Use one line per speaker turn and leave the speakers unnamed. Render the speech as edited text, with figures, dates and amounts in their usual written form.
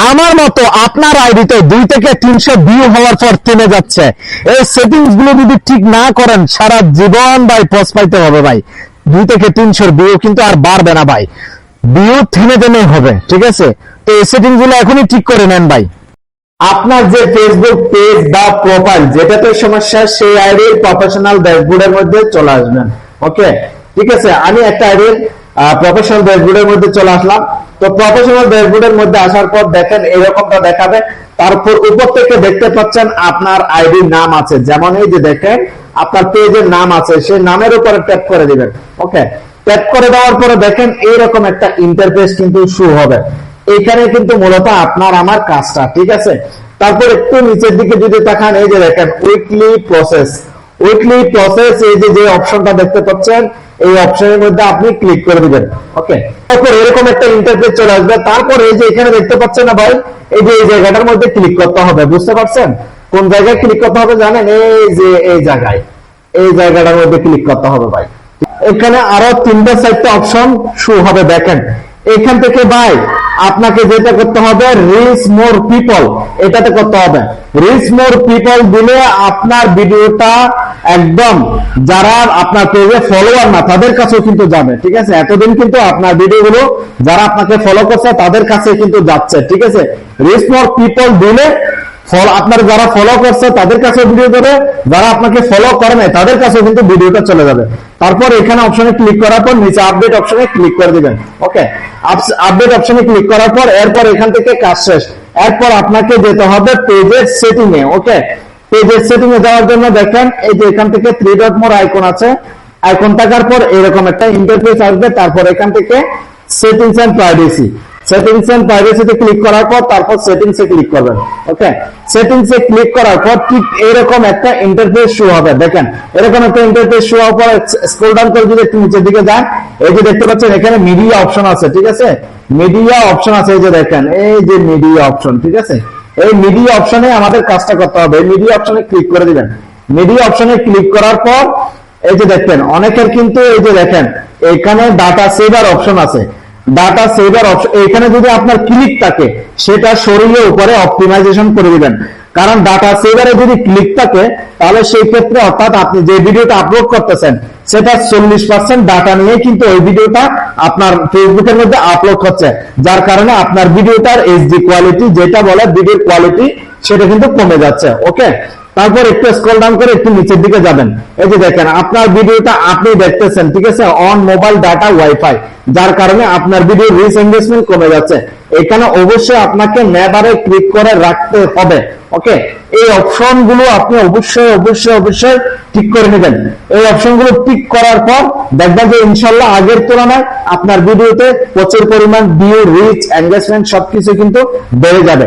আমার মতো আপনার আইডিতে 2 থেকে 300 ভিউ হওয়ার পর থেমে যাচ্ছে। এই সেটিংস গুলো যদি ঠিক না করেন সারা জীবন ভাই পস্তাইতে হবে ভাই। 2 থেকে 300 ভিউ কিন্তু আর বাড়বে না ভাই, ভিউ থেমে থেমে হবে, ঠিক আছে? তো এই সেটিংস গুলো এখনই ঠিক করে নেন ভাই। আপনার যে ফেসবুক পেজ বা প্রোফাইল যেটাতে সমস্যা, সেই আইডির প্রফেশনাল ড্যাশবোর্ডের মধ্যে চলে আসবেন। ওকে, ঠিক আছে, আমি একটা আইডির প্রফেশনাল ড্যাশবোর্ডের মধ্যে চলে আসলাম। তো প্রফেশনাল ড্যাশবোর্ডের মধ্যে আসার পর দেখেন এরকমটা দেখাবে। তারপর উপর থেকে দেখতে পাচ্ছেন আপনার আইডির নাম আছে, যেমন এই যে দেখেন আপনার পেজের নাম আছে, সেই নামের উপরে ট্যাপ করে দিবেন। ওকে, ট্যাপ করে দেওয়ার পরে দেখেন এইরকম একটা ইন্টারফেস কিন্তু শো হবে। এখানে কিন্তু মূলত আপনার আমার কাজটা, ঠিক আছে? তারপর একটু নিচের দিকে যদি তাকান, এই যে দেখেন উইকলি প্রসেস, উইকলি প্রসেস, এই যে অপশনটা দেখতে পাচ্ছেন, এই অপশনের মধ্যে আপনি ক্লিক করে দিবেন। ওকে, তারপর এরকম একটা ইন্টারফেস চলে আসবে। তারপর এই যে এখানে দেখতে পাচ্ছেন না ভাই, এই যে এই জায়গাটার মধ্যে ক্লিক করতে হবে। বুঝতে পারছেন কোন জায়গায় ক্লিক করতে হবে জানেন? এই যে এই জায়গায়, এই জায়গাটার মধ্যে ক্লিক করতে হবে ভাই। এখানে আরো 3-4টা অপশন শো হবে, দেখেন। এখান থেকে ভাই আপনাকে যেটা করতে হবে, রিচ মোর পিপল, এটাতে করতে হবে। রিচ মোর পিপল দিলে আপনার ভিডিওটা একদম যারা আপনার পেজে ফলোয়ার না তাদের কাছেও কিন্তু যাবে, ঠিক আছে? এতদিন কিন্তু আপনার ভিডিওগুলো যারা আপনাকে ফলো করছে তাদের কাছে কিন্তু যাচ্ছে, ঠিক আছে? রিচ মোর পিপল দিলে আপনার যারা ফলো করছে তাদের কাছে ভিডিও যাবে, যারা আপনাকে ফলো করে নাই তাদের কাছে কিন্তু ভিডিওটা চলে যাবে। তারপর এখানে অপশনে ক্লিক করার পর নিচে আপডেট অপশনে ক্লিক করে দিবেন। ওকে, আপডেট অপশনে ক্লিক করার পর এরপর এখান থেকে কাজ শেষ। এরপর আপনাকে যেতে হবে পেজের সেটিং এ। ওকে, পেজের সেটিং এ যাওয়ার জন্য দেখেন এই যে এখান থেকে 3 ডট মোর আইকন আছে, আইকন থাকার পর এরকম একটা ইন্টারফেস আসবে। তারপর এখান থেকে settings and privacy, settings and প্রাইভেসিতে ক্লিক করার পর তারপর সেটিংস এ ক্লিক করবেন। ওকে, সেটিংস এ ক্লিক করার পর ঠিক এরকম একটা ইন্টারফেস শো হবে। দেখেন এরকম একটা ইন্টারফেস শো হওয়ার পর স্ক্রল ডাউন করে যদি একটু নিচের দিকে যান, এই যে দেখতে পাচ্ছেন এখানে মিডিয়া অপশন আছে, ঠিক আছে? মিডিয়া অপশন আছে, এই যে দেখেন এই যে মিডিয়া অপশন, ঠিক আছে? এই মিডিয়া অপশনে আমাদের কাজটা করতে হবে। এই মিডিয়া অপশনে ক্লিক করে দিবেন। মিডিয়া অপশনে ক্লিক করার পর এই যে দেখেন অনেকের কিন্তু এই যে দেখেন এখানে ডাটা সেভার অপশন আছে। ডাটা সেভার অপশন এখানে যদি আপনার ক্লিক থাকে সেটা সরিয়ে উপরে অপটিমাইজেশন করে দিবেন। কারণ ডাটা সেভারে যদি ক্লিক থাকে তাহলে সেই ক্ষেত্রে অর্থাৎ আপনি যে ভিডিওটা আপলোড করতেছেন সেটা 40% ডাটা নিয়ে কিন্তু ওই ভিডিওটা আপনার ফেসবুকের মধ্যে আপলোড হচ্ছে, যার কারণে আপনার ভিডিওটার এইচডি কোয়ালিটি, যেটা বলে ভিডিওর কোয়ালিটি, সেটা কিন্তু কমে যাচ্ছে। ওকে, তারপর একটু স্ক্রল ডাউন করে একটু নিচের দিকে যাবেন। এই যে দেখেন আপনার ভিডিওটা আপনি দেখতেছেন, ঠিক আছে, অন মোবাইল ডাটা ওয়াইফাই, যার কারণে আপনার ভিডিও রিচ এনগেজমেন্ট কমে যাচ্ছে। এখানে অবশ্যই আপনাকে নেভারে ক্লিক করে রাখতে হবে। ওকে, এই অপশন গুলো আপনি অবশ্যই অবশ্যই অবশ্যই ঠিক করে নেবেন। এই অপশন গুলো ঠিক করার পর দেখবেন যে ইনশাল্লাহ আগের তুলনায় আপনার ভিডিওতে প্রচুর পরিমাণ ভিউ, রিচ, এনগেজমেন্ট সবকিছু কিন্তু বেড়ে যাবে।